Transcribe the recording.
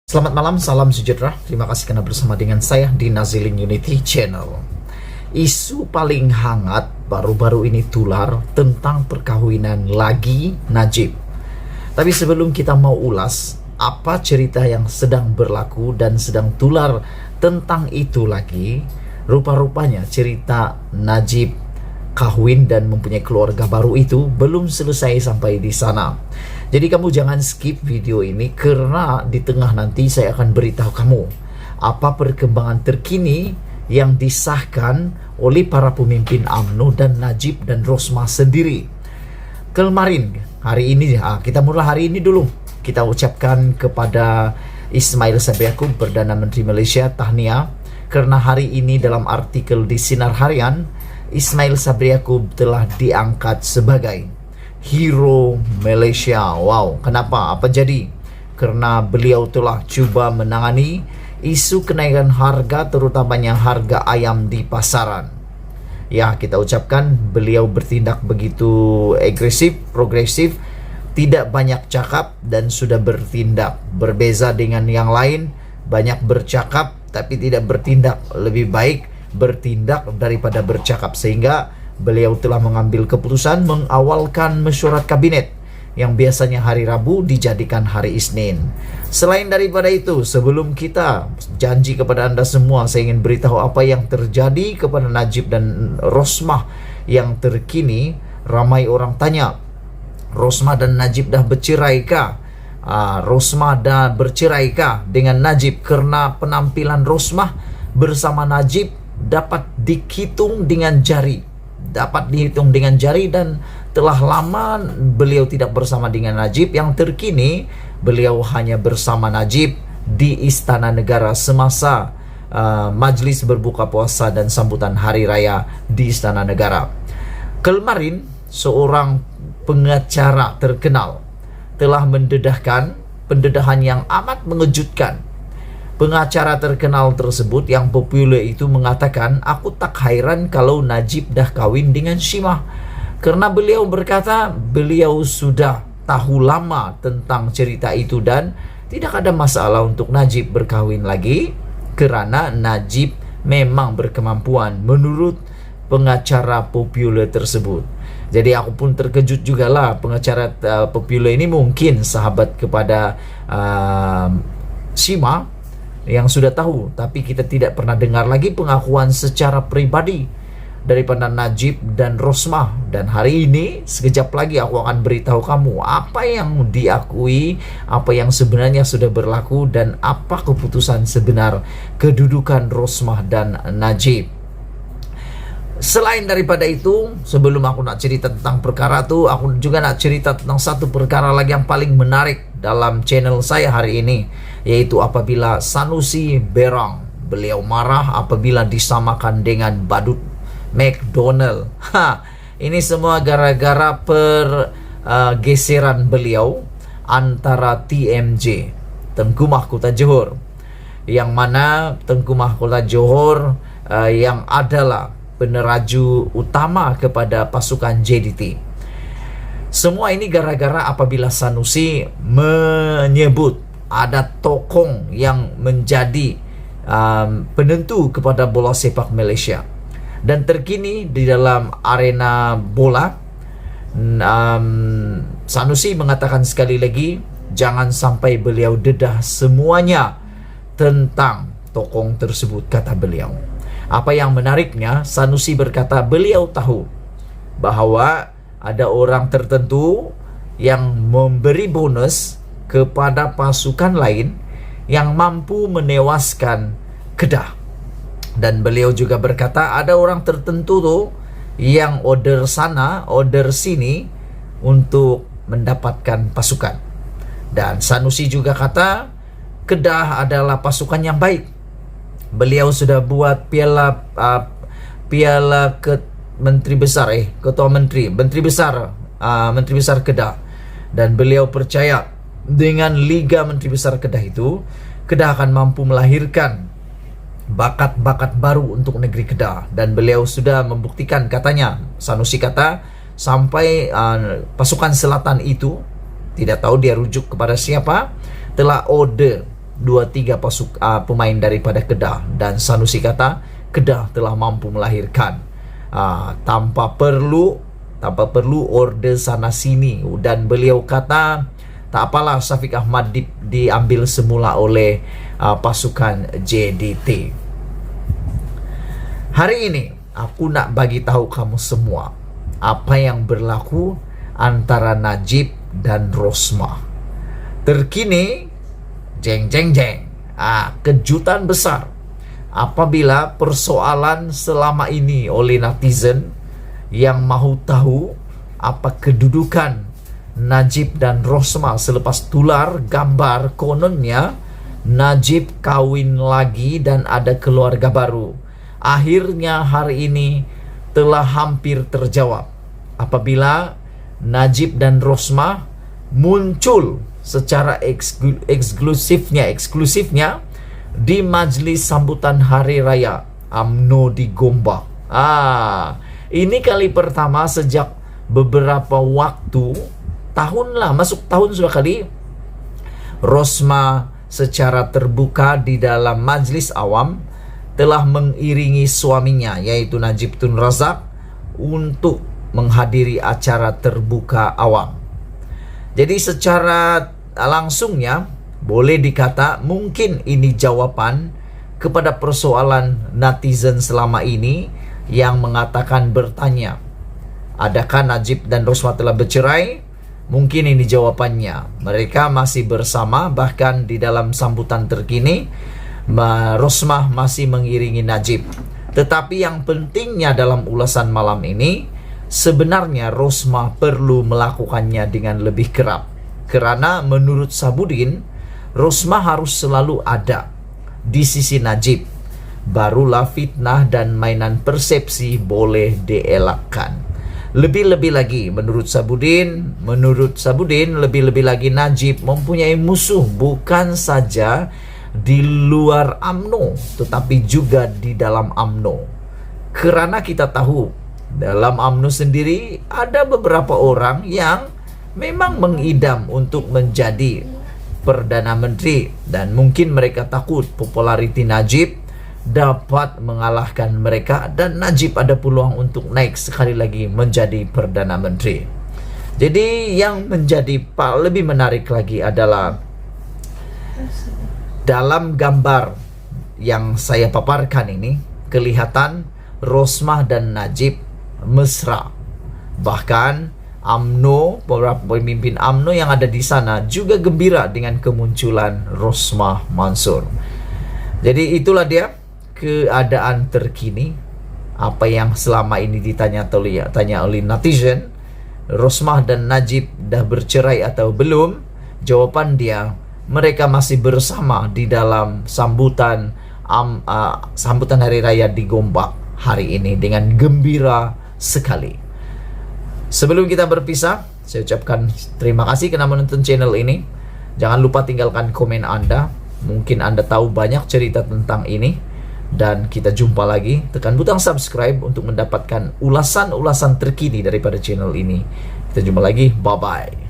Selamat malam, salam sejahtera. Terima kasih karena bersama dengan saya di Nazilin Unity Channel. Isu paling hangat baru-baru ini tular tentang perkawinan lagi Najib. Tapi sebelum kita mau ulas apa cerita yang sedang berlaku dan sedang tular tentang itu lagi, rupa-rupanya cerita Najib kawin dan mempunyai keluarga baru itu belum selesai sampai di sana. Jadi kamu jangan skip video ini karena di tengah nanti saya akan beritahu kamu apa perkembangan terkini yang disahkan oleh para pemimpin UMNO dan Najib dan Rosmah sendiri. Kemarin, hari ini, kita mulai hari ini dulu. Kita ucapkan kepada Ismail Sabri Yaakob, Perdana Menteri Malaysia, tahniah karena hari ini dalam artikel di Sinar Harian, Ismail Sabri Yaakob telah diangkat sebagai Hero Malaysia. Wow, kenapa? Apa jadi? Karena beliau telah cuba menangani isu kenaikan harga, terutamanya harga ayam di pasaran. Ya, kita ucapkan beliau bertindak begitu agresif, progresif, tidak banyak cakap dan sudah bertindak. Berbeza dengan yang lain, banyak bercakap tapi tidak bertindak. Lebih baik bertindak daripada bercakap, sehingga beliau telah mengambil keputusan mengawalkan mesyuarat kabinet yang biasanya hari Rabu dijadikan hari Isnin. Selain daripada itu, sebelum kita janji kepada Anda semua, saya ingin beritahu apa yang terjadi kepada Najib dan Rosmah yang terkini. Ramai orang tanya, Rosmah dan Najib dah berceraikah? Rosmah dah berceraikah dengan Najib? Karena penampilan Rosmah bersama Najib dapat dihitung dengan jari. Dan telah lama beliau tidak bersama dengan Najib. Yang terkini beliau hanya bersama Najib di Istana Negara semasa majlis berbuka puasa dan sambutan hari raya di Istana Negara. Kemarin seorang pengacara terkenal telah mendedahkan pendedahan yang amat mengejutkan. Pengacara terkenal tersebut yang populer itu mengatakan, aku tak hairan kalau Najib dah kawin dengan Shimah. Karena beliau berkata, beliau sudah tahu lama tentang cerita itu dan tidak ada masalah untuk Najib berkawin lagi kerana Najib memang berkemampuan menurut pengacara populer tersebut. Jadi aku pun terkejut jugalah. Pengacara populer ini mungkin sahabat kepada Shimah yang sudah tahu, tapi kita tidak pernah dengar lagi pengakuan secara pribadi daripada Najib dan Rosmah. Dan hari ini sekejap lagi aku akan beritahu kamu apa yang diakui, apa yang sebenarnya sudah berlaku, dan apa keputusan sebenar kedudukan Rosmah dan Najib. Selain daripada itu, sebelum aku nak cerita tentang perkara itu, aku juga nak cerita tentang satu perkara lagi yang paling menarik dalam channel saya hari ini, yaitu apabila Sanusi Berang, beliau marah apabila disamakan dengan badut McDonald. Ini semua gara-gara pergeseran beliau antara TMJ, Tengku Mahkota Johor, yang mana Tengku Mahkota Johor yang adalah peneraju utama kepada pasukan JDT. Semua ini gara-gara apabila Sanusi menyebut ada tokong yang menjadi penentu kepada bola sepak Malaysia. Dan terkini di dalam arena bola, Sanusi mengatakan sekali lagi, jangan sampai beliau dedah semuanya tentang tokong tersebut, kata beliau. Apa yang menariknya, Sanusi berkata beliau tahu bahawa ada orang tertentu yang memberi bonus kepada pasukan lain yang mampu menewaskan Kedah. Dan beliau juga berkata ada orang tertentu tuh yang order sana, order sini untuk mendapatkan pasukan. Dan Sanusi juga kata Kedah adalah pasukan yang baik. Beliau sudah buat piala Menteri Besar, Menteri Besar Kedah. Dan beliau percaya dengan Liga Menteri Besar Kedah itu, Kedah akan mampu melahirkan bakat-bakat baru untuk negeri Kedah. Dan beliau sudah membuktikan, katanya, Sanusi kata, sampai pasukan selatan itu, tidak tahu dia rujuk kepada siapa, telah order 2-3 pemain daripada Kedah, dan Sanusi kata Kedah telah mampu melahirkan tanpa perlu order sana sini, dan beliau kata tak apalah Syafiq Ahmad diambil semula oleh pasukan JDT. Hari ini aku nak bagi tahu kamu semua apa yang berlaku antara Najib dan Rosmah. Terkini, jeng, kejutan besar apabila persoalan selama ini oleh netizen yang mahu tahu apa kedudukan Najib dan Rosmah selepas tular gambar kononnya Najib kawin lagi dan ada keluarga baru. Akhirnya hari ini telah hampir terjawab apabila Najib dan Rosmah muncul secara eksklusifnya di majlis sambutan Hari Raya UMNO di Gombak. Ini kali pertama sejak beberapa waktu, masuk tahun sudah kali, Rosmah secara terbuka di dalam majlis awam telah mengiringi suaminya yaitu Najib Tun Razak untuk menghadiri acara terbuka awam. Jadi secara langsungnya boleh dikata mungkin ini jawaban kepada persoalan netizen selama ini yang mengatakan bertanya, adakah Najib dan Rosmah telah bercerai? Mungkin ini jawabannya. Mereka masih bersama, bahkan di dalam sambutan terkini Rosmah masih mengiringi Najib. Tetapi yang pentingnya dalam ulasan malam ini, sebenarnya Rosmah perlu melakukannya dengan lebih kerap. Kerana menurut Sabudin, Rosmah harus selalu ada di sisi Najib. Barulah fitnah dan mainan persepsi boleh dielakkan. Lebih-lebih lagi menurut Sabudin, lebih-lebih lagi Najib mempunyai musuh bukan saja di luar UMNO tetapi juga di dalam UMNO. Kerana kita tahu dalam UMNO sendiri ada beberapa orang yang memang mengidam untuk menjadi Perdana Menteri, dan mungkin mereka takut populariti Najib dapat mengalahkan mereka dan Najib ada peluang untuk naik sekali lagi menjadi Perdana Menteri. Jadi yang menjadi lebih menarik lagi adalah dalam gambar yang saya paparkan ini kelihatan Rosmah dan Najib mesra. Bahkan UMNO, beberapa pemimpin UMNO yang ada di sana juga gembira dengan kemunculan Rosmah Mansur. Jadi itulah dia keadaan terkini, apa yang selama ini tanya oleh netizen. Rosmah dan Najib dah bercerai atau belum? Jawapan dia, mereka masih bersama di dalam sambutan Hari Raya di Gombak hari ini dengan gembira sekali. Sebelum kita berpisah, saya ucapkan terima kasih kerana menonton channel ini. Jangan lupa tinggalkan komen Anda. Mungkin Anda tahu banyak cerita tentang ini. Dan kita jumpa lagi. Tekan butang subscribe untuk mendapatkan ulasan-ulasan terkini daripada channel ini. Kita jumpa lagi. Bye-bye.